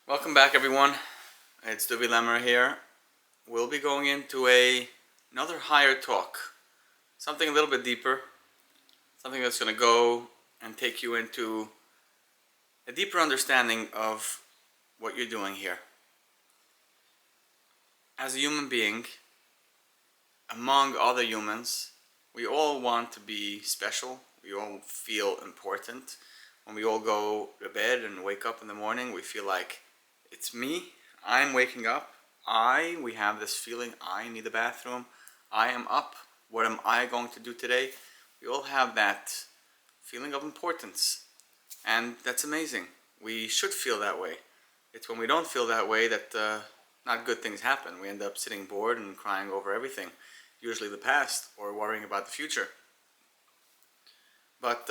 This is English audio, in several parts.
Welcome back, everyone. It's Lemmer here. We'll be going into another higher talk, something a little bit deeper, something that's going to go and take you into a deeper understanding of what you're doing here. As a human being, among other humans, we all want to be special. We all feel important. When we all go to bed and wake up in the morning, we feel like it's me. I'm waking up. We have this feeling, I need the bathroom. I am up. What am I going to do today? We all have that feeling of importance. And that's amazing. We should feel that way. It's when we don't feel that way that not good things happen. We end up sitting bored and crying over everything. Usually the past, or worrying about the future. But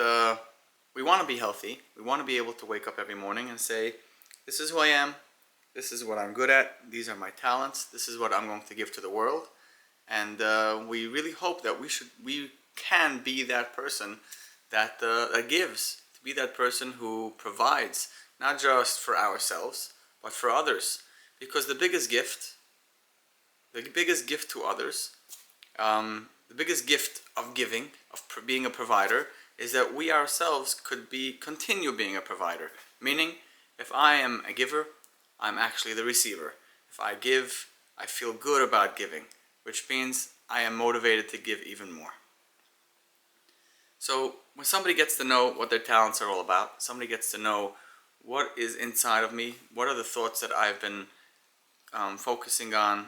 we want to be healthy. We want to be able to wake up every morning and say, this is who I am. This is what I'm good at. These are my talents. This is what I'm going to give to the world. And we really hope that we can be that person that gives. To be that person who provides, not just for ourselves, but for others. Because the biggest gift to others, the biggest gift of giving, of being a provider, is that we ourselves could continue being a provider. Meaning, if I am a giver, I'm actually the receiver. If I give, I feel good about giving, which means I am motivated to give even more. So when somebody gets to know what their talents are all about, somebody gets to know what is inside of me, what are the thoughts that I've been focusing on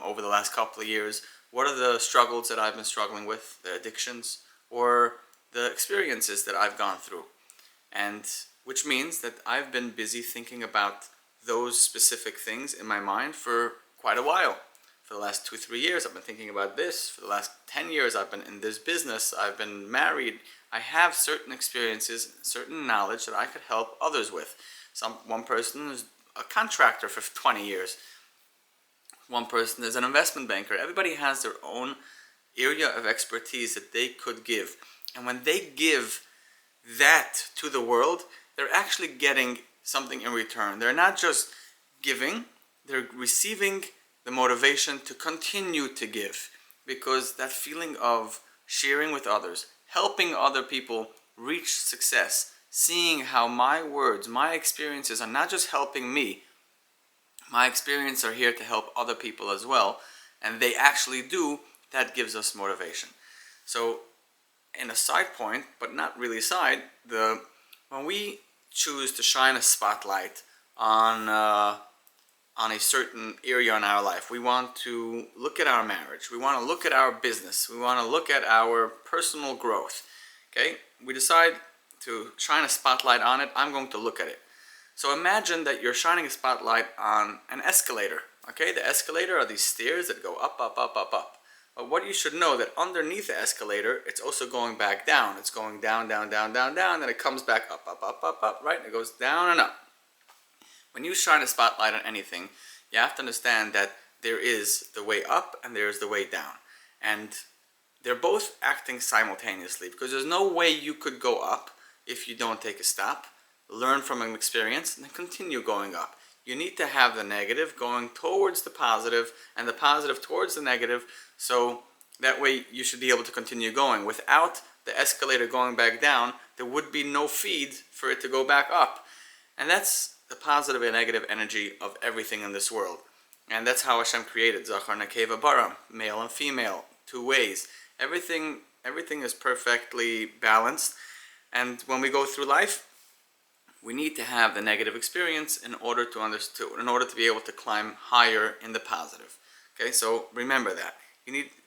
over the last couple of years, what are the struggles that I've been struggling with, the addictions, or the experiences that I've gone through. And which means that I've been busy thinking about those specific things in my mind for quite a while. For the last 2-3 years I've been thinking about this. For the last 10 years I've been in this business. I've been married. I have certain experiences, certain knowledge that I could help others with. One person is a contractor for 20 years. One person is an investment banker. Everybody has their own area of expertise that they could give. And when they give that to the world, they're actually getting something in return. They're not just giving, they're receiving the motivation to continue to give. Because that feeling of sharing with others, helping other people reach success, seeing how my words, my experiences are not just helping me, my experiences are here to help other people as well, and they actually do, that gives us motivation. So, in a side point, but not really side, when we choose to shine a spotlight on a certain area in our life, we want to look at our marriage, we want to look at our business, we want to look at our personal growth. Okay, we decide to shine a spotlight on it. I'm going to look at it. So imagine that you're shining a spotlight on an escalator. Okay, the escalator are these stairs that go up, up, up, up, up. But what you should know that underneath the escalator, it's also going back down. It's going down, down, down, down, down, then it comes back up, up, up, up, up, right? It goes down and up. When you shine a spotlight on anything, you have to understand that there is the way up and there's the way down. And they're both acting simultaneously, because there's no way you could go up if you don't take a stop, learn from an experience, and then continue going up. You need to have the negative going towards the positive and the positive towards the negative, so that way you should be able to continue going. Without the escalator going back down, there would be no feed for it to go back up. And that's the positive and negative energy of everything in this world. And that's how Hashem created Zachar Nekeva Bara, male and female, two ways. Everything is perfectly balanced. And when we go through life, we need to have the negative experience in order to be able to climb higher in the positive. Okay, so remember that.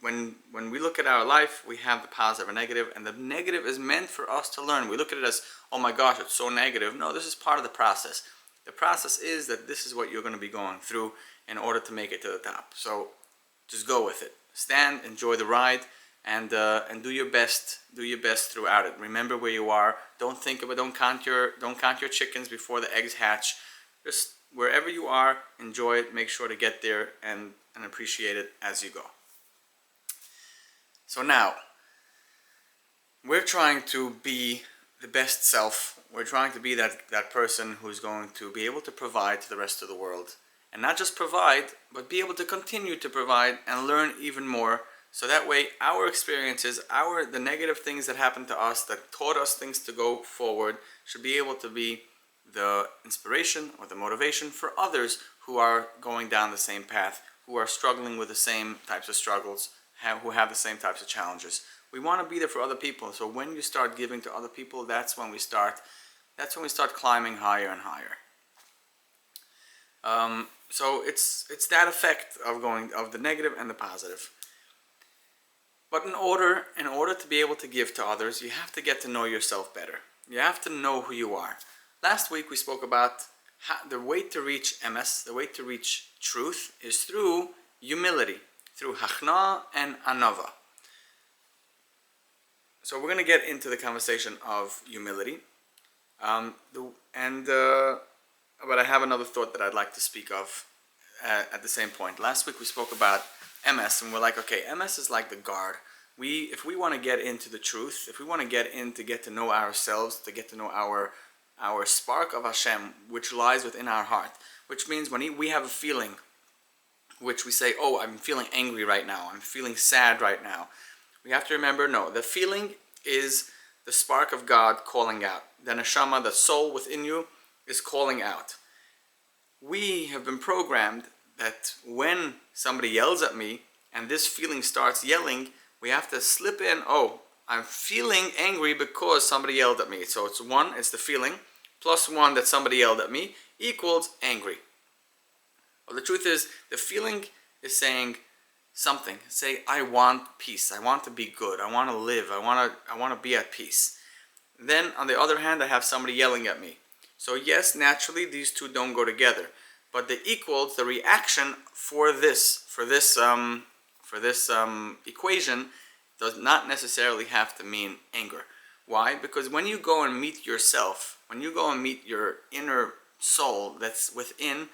When we look at our life, we have the positive and negative, and the negative is meant for us to learn. We look at it as, oh my gosh, it's so negative. No, this is part of the process. The process is that this is what you're going to be going through in order to make it to the top. So just go with it. Stand, enjoy the ride, and do your best. Do your best throughout it. Remember where you are. Don't think about. Don't count your chickens before the eggs hatch. Just wherever you are, enjoy it. Make sure to get there and appreciate it as you go. So now, we're trying to be the best self we're trying to be that person who's going to be able to provide to the rest of the world. And not just provide, but be able to continue to provide and learn even more. So that way our experiences, the negative things that happened to us, that taught us things to go forward, should be able to be the inspiration or the motivation for others who are going down the same path, who are struggling with the same types of struggles, who have the same types of challenges. We want to be there for other people. So when you start giving to other people, that's when we start climbing higher and higher. So it's that effect of the negative and the positive. But in order to be able to give to others, you have to get to know yourself better. You have to know who you are. Last week we spoke about the way to reach emes, the way to reach truth, is through humility, through hachna and anava. So we're going to get into the conversation of humility, but I have another thought that I'd like to speak of at the same point. Last week we spoke about emes, and we're like, okay, emes is like the guard. If we want to get into the truth, if we want to get to know ourselves, to get to know our spark of Hashem, which lies within our heart, which means when we have a feeling, which we say, oh, I'm feeling angry right now, I'm feeling sad right now, we have to remember, no, the feeling is the spark of God calling out. The neshama, the soul within you, is calling out. We have been programmed that when somebody yells at me and this feeling starts yelling, we have to slip in, oh, I'm feeling angry because somebody yelled at me. So it's the feeling, plus one that somebody yelled at me, equals angry. Well, the truth is, the feeling is saying something. Say, I want peace. I want to be good. I want to live. I want to be at peace. Then, on the other hand, I have somebody yelling at me. So yes, naturally, these two don't go together. But the equals, the reaction for this equation does not necessarily have to mean anger. Why? Because when you go and meet yourself, when you go and meet your inner soul that's within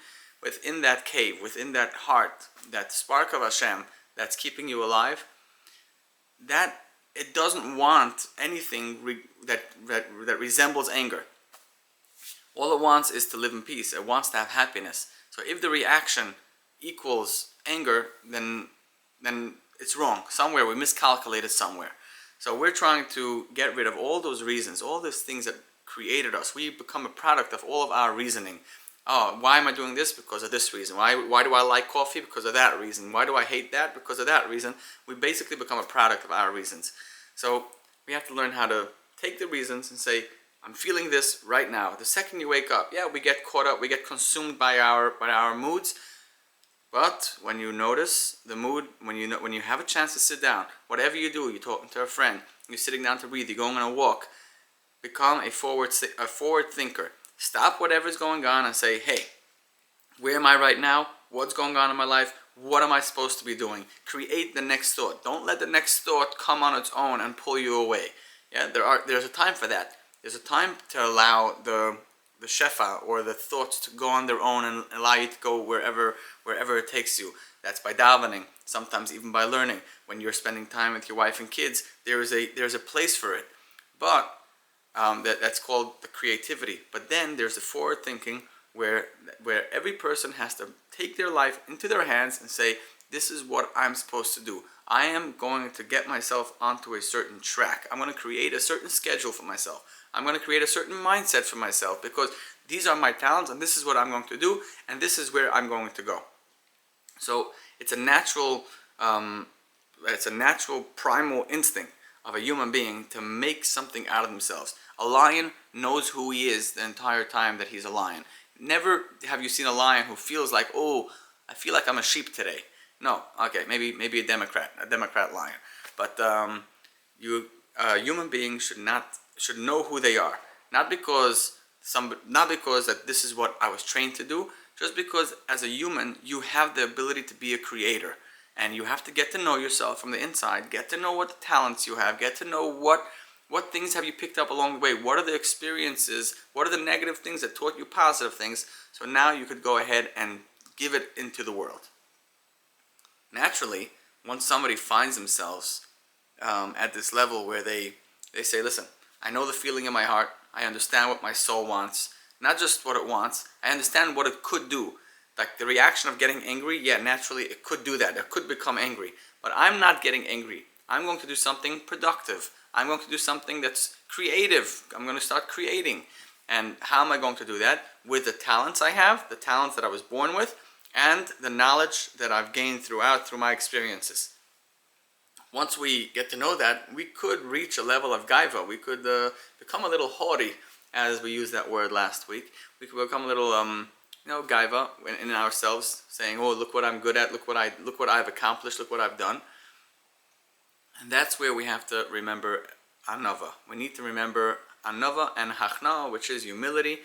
that cave, within that heart, that spark of Hashem that's keeping you alive, that it doesn't want anything that resembles anger. All it wants is to live in peace. It wants to have happiness. So if the reaction equals anger, then it's wrong. Somewhere we miscalculated somewhere. So we're trying to get rid of all those reasons, all those things that created us. We become a product of all of our reasoning. Oh, why am I doing this? Because of this reason. Why do I like coffee? Because of that reason. Why do I hate that? Because of that reason. We basically become a product of our reasons. So we have to learn how to take the reasons and say, I'm feeling this right now. The second you wake up, yeah, we get caught up, we get consumed by our moods. But when you notice the mood, when you have a chance to sit down, whatever you do, you're talking to a friend, you're sitting down to breathe, you're going on a walk, become a forward thinker. Stop whatever's going on and say, hey, where am I right now? What's going on in my life? What am I supposed to be doing? Create the next thought. Don't let the next thought come on its own and pull you away. Yeah, there's a time for that. There's a time to allow the shefa or the thoughts to go on their own and allow you to go wherever it takes you. That's by davening, sometimes even by learning. When you're spending time with your wife and kids, there's a place for it. But that's called the creativity. But then there's the forward thinking where every person has to take their life into their hands and say, this is what I'm supposed to do. I am going to get myself onto a certain track. I'm going to create a certain schedule for myself. I'm going to create a certain mindset for myself because these are my talents and this is what I'm going to do and this is where I'm going to go. So it's a natural primal instinct of a human being to make something out of themselves. A lion knows who he is the entire time that he's a lion. Never have you seen a lion who feels like, oh, I feel like I'm a sheep today. No, okay, maybe a Democrat lion. But human beings should know who they are. Not because that this is what I was trained to do, just because as a human you have the ability to be a creator. And you have to get to know yourself from the inside, get to know what the talents you have, get to know what things have you picked up along the way, what are the experiences, what are the negative things that taught you positive things, so now you could go ahead and give it into the world. Naturally, once somebody finds themselves at this level where they say, listen, I know the feeling in my heart. I understand what my soul wants. Not just what it wants. I understand what it could do. Like the reaction of getting angry, yeah, naturally it could do that. It could become angry. But I'm not getting angry. I'm going to do something productive. I'm going to do something that's creative. I'm going to start creating. And how am I going to do that? With the talents I have, the talents that I was born with, and the knowledge that I've gained through my experiences. Once we get to know that, we could reach a level of gaiva. We could become a little haughty, as we used that word last week. We could become a little, gaiva in ourselves, saying, "Oh, look what I'm good at. Look what I've accomplished. Look what I've done." And that's where we have to remember anava. We need to remember anava and hachna, which is humility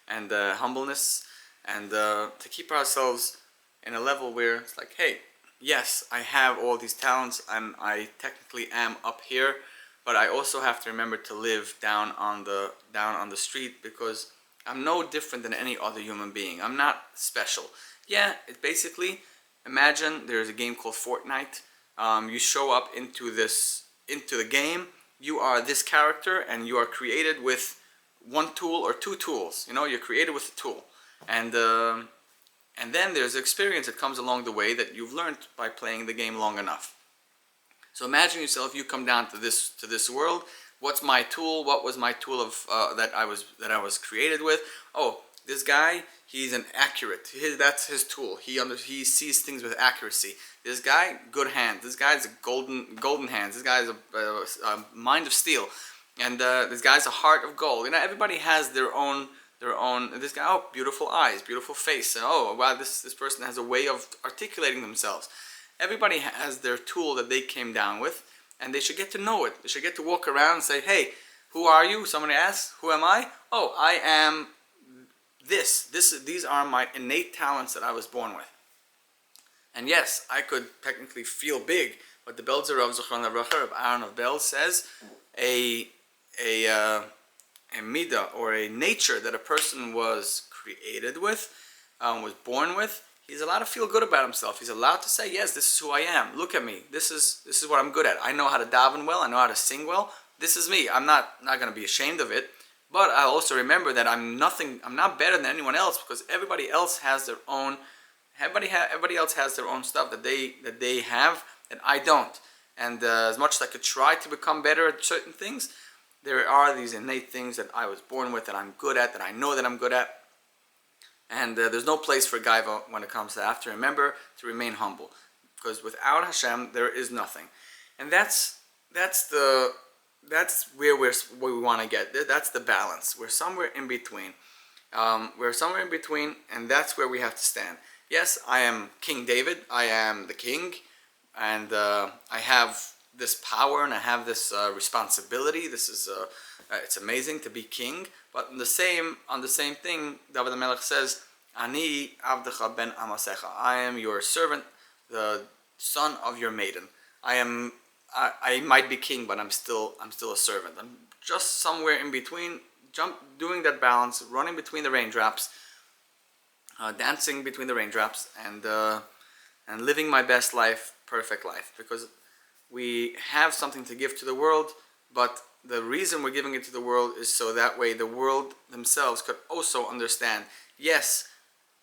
and humbleness, and to keep ourselves in a level where it's like, hey, yes, I have all these talents, and I technically am up here, but I also have to remember to live down on the street, because I'm no different than any other human being. I'm not special. Yeah, it basically, imagine there's a game called Fortnite. You show up into the game. You are this character, and you are created with one tool or two tools. You're created with a tool, and then there's experience that comes along the way that you've learned by playing the game long enough. So imagine yourself, you come down to this world. What's my tool? What was my tool of that I was created with? Oh, this guy, he's an accurate. That's his tool. He sees things with accuracy. This guy, good hands. This guy's a golden hands. This guy's a mind of steel, and this guy's a heart of gold. Everybody has their own. This guy, oh, beautiful eyes, beautiful face. And oh, wow, this person has a way of articulating themselves. Everybody has their tool that they came down with, and they should get to know it. They should get to walk around and say, hey, who are you? Somebody asks, who am I? Oh, I am this. These are my innate talents that I was born with. And yes, I could technically feel big, but the Belzer of Zochron Avracher of Aaron of Bel says a midah, or a nature that a person was created with, was born with. He's allowed to feel good about himself. He's allowed to say, yes, this is who I am. Look at me. This is what I'm good at. I know how to daven well. I know how to sing well. This is me. I'm not going to be ashamed of it. But I'll also remember that I'm not better than anyone else, because everybody else has their own. Everybody else has their own stuff that they have that I don't. And as much as I could try to become better at certain things, there are these innate things that I was born with, that I'm good at, that I know that I'm good at. And there's no place for gaiva when it comes to that. I have to remember to remain humble, because without Hashem there is nothing. And that's where we want to get. That's the balance. We're somewhere in between. And that's where we have to stand. Yes, I am King David. I am the king, and I have this power, and I have this responsibility. It's amazing to be king. But on the same thing, David HaMelech says, "Ani avdecha ben amasecha." I am your servant, the son of your maiden. I might be king, but I'm still a servant. I'm just somewhere in between, doing that balance, running between the raindrops, dancing between the raindrops, and living my best life, perfect life, because we have something to give to the world, but the reason we're giving it to the world is so that way the world themselves could also understand. Yes,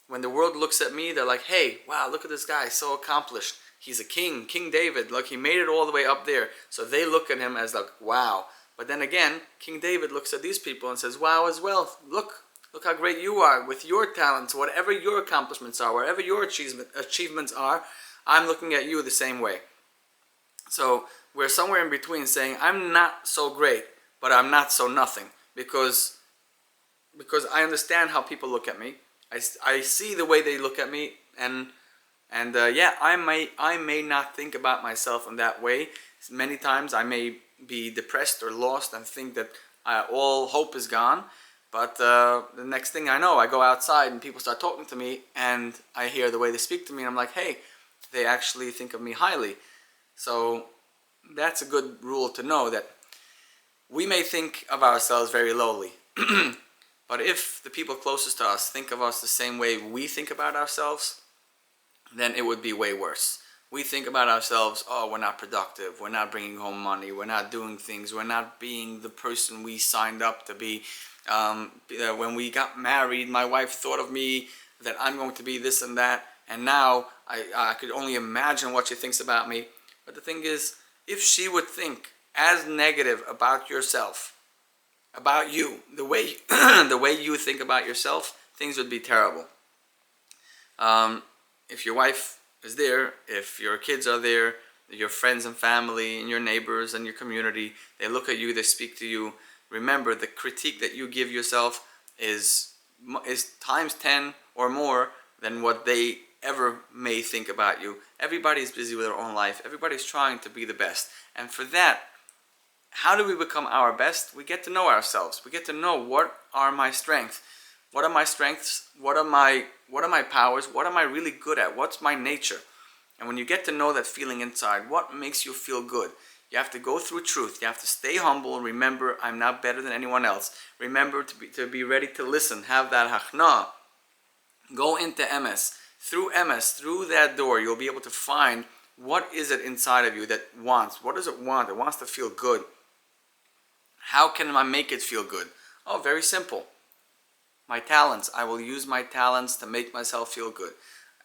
when the world looks at me, they're like, hey, wow, look at this guy, so accomplished. He's a king, King David. Look, he made it all the way up there. So they look at him as like, wow. But then again, King David looks at these people and says, wow, as well. Look how great you are with your talents, whatever your accomplishments are, whatever your achievements are, I'm looking at you the same way. So we're somewhere in between, saying, I'm not so great, but I'm not so nothing. Because I understand how people look at me. I see the way they look at me, and yeah, I may not think about myself in that way. Many times I may be depressed or lost and think that all hope is gone. But the next thing I know, I go outside and people start talking to me, and I hear the way they speak to me, and I'm like, hey, they actually think of me highly. So that's a good rule to know, that we may think of ourselves very lowly. But if the people closest to us think of us the same way we think about ourselves, then it would be way worse. We think about ourselves, oh, we're not productive, we're not bringing home money, we're not doing things, we're not being the person we signed up to be. When we got married, my wife thought of me that I'm going to be this and that, and now I could only imagine what she thinks about me. But the thing is, if she would think as negative about yourself, about you, the way the way you think about yourself, things would be terrible. If your wife is there, if your kids are there, your friends and family and your neighbors and your community, they look at you, they speak to you, remember the critique that you give yourself is times 10 or more than what they ever may think about you. Everybody's busy with their own life. Everybody's trying to be the best. And for that, how do we become our best? We get to know ourselves. We get to know what are my strengths. What are my strengths? What are my powers? What am I really good at? What's my nature? And when you get to know that feeling inside, what makes you feel good? You have to go through truth. You have to stay humble. Remember, I'm not better than anyone else. Remember to be ready to listen. Have that hachna. Go into Emes. Through Emes, through that door, you'll be able to find what is it inside of you that wants. What does it want? It wants to feel good. How can I make it feel good? Oh, very simple. My talents. I will use my talents to make myself feel good.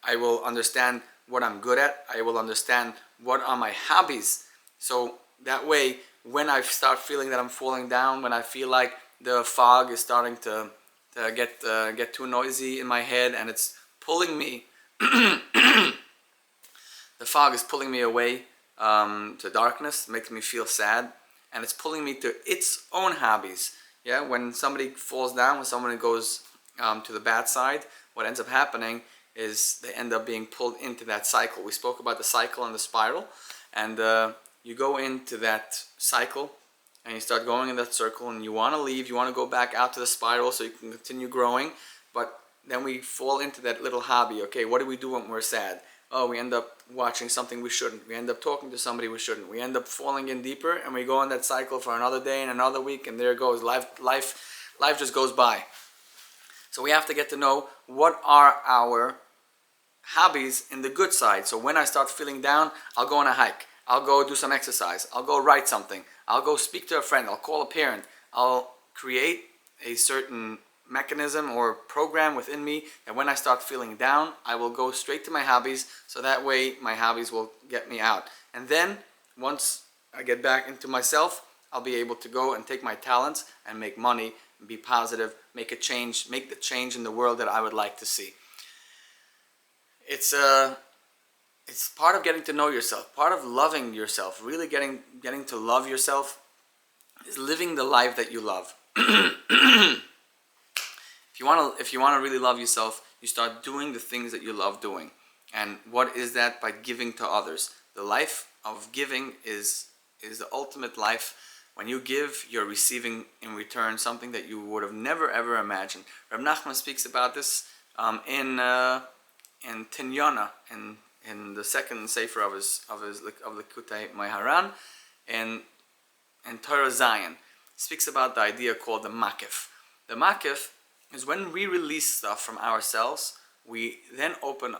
I will understand what I'm good at. I will understand what are my hobbies. So that way, when I start feeling that I'm falling down, when I feel like the fog is starting to get too noisy in my head and it's pulling me, the fog is pulling me away to darkness, makes me feel sad, and it's pulling me to its own hobbies. Yeah, when somebody falls down, when somebody goes to the bad side, what ends up happening is they end up being pulled into that cycle. We spoke about the cycle and the spiral, and you go into that cycle and you start going in that circle, and you want to leave, you want to go back out to the spiral so you can continue growing, but then we fall into that little hobby. Okay, what do we do when we're sad? Oh, we end up watching something we shouldn't. We end up talking to somebody we shouldn't. We end up falling in deeper, and we go in that cycle for another day and another week, and there it goes. Life just goes by. So we have to get to know what are our hobbies in the good side. So when I start feeling down, I'll go on a hike. I'll go do some exercise. I'll go write something. I'll go speak to a friend. I'll call a parent. I'll create a certain mechanism or program within me that when I start feeling down, I will go straight to my hobbies, so that way my hobbies will get me out. And then once I get back into myself, I'll be able to go and take my talents and make money, be positive, make a change, make the change in the world that I would like to see. It's part of getting to know yourself, part of loving yourself. Really getting to love yourself is living the life that you love. If you want to really love yourself, you start doing the things that you love doing. And what is that? By giving to others. The life of giving is the ultimate life. When you give, you're receiving in return something that you would have never ever imagined. Reb Nachman speaks about this in Tinyana, in the second sefer of Likutei Moharan, and Torah Zion. He speaks about the idea called the makif. The makif is when we release stuff from ourselves, we then open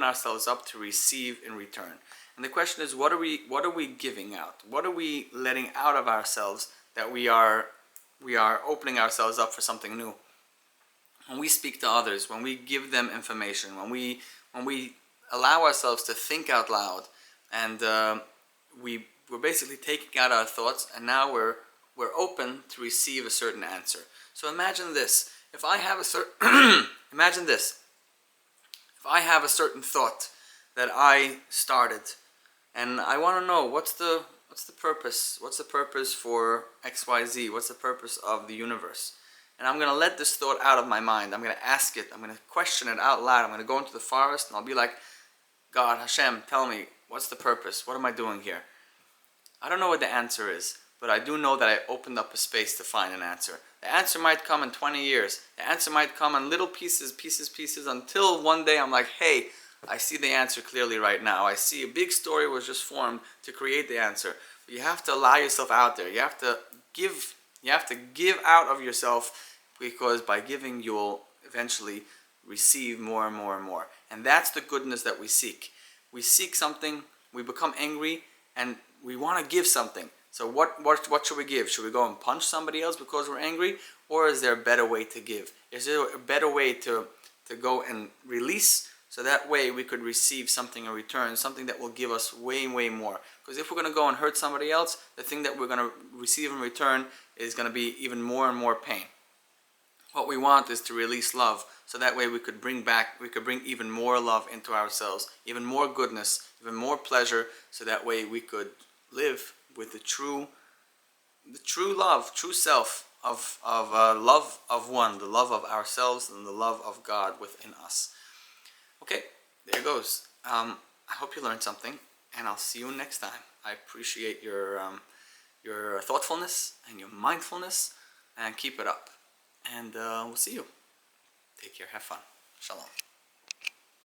ourselves up to receive in return. And the question is, what are we giving out? What are we letting out of ourselves that we are opening ourselves up for something new? When we speak to others, when we give them information, when we allow ourselves to think out loud, and we're basically taking out our thoughts, and now we're open to receive a certain answer. So imagine this. If I have a imagine this. If I have a certain thought that I started, and I want to know what's the purpose? What's the purpose for XYZ? What's the purpose of the universe? And I'm going to let this thought out of my mind. I'm going to ask it. I'm going to question it out loud. I'm going to go into the forest and I'll be like, God, Hashem, tell me, what's the purpose? What am I doing here? I don't know what the answer is, but I do know that I opened up a space to find an answer. The answer might come in 20 years. The answer might come in little pieces, until one day I'm like, hey, I see the answer clearly right now. I see a big story was just formed to create the answer. But you have to allow yourself out there. You have to give out of yourself, because by giving you'll eventually receive more and more and more. And that's the goodness that we seek. we seek something, we become angry, and we want to give something. So what should we give? Should we go and punch somebody else because we're angry? Or is there a better way to give? Is there a better way to go and release, so that way we could receive something in return, something that will give us way more? Because if we're going to go and hurt somebody else, the thing that we're going to receive in return is going to be even more and more pain. What we want is to release love, so that way we could bring even more love into ourselves, even more goodness, even more pleasure, so that way we could live with the true love, true self of love of one, the love of ourselves and the love of God within us. Okay, there goes. I hope you learned something, and I'll see you next time. I appreciate your thoughtfulness and your mindfulness, and keep it up. And we'll see you. Take care. Have fun. Shalom.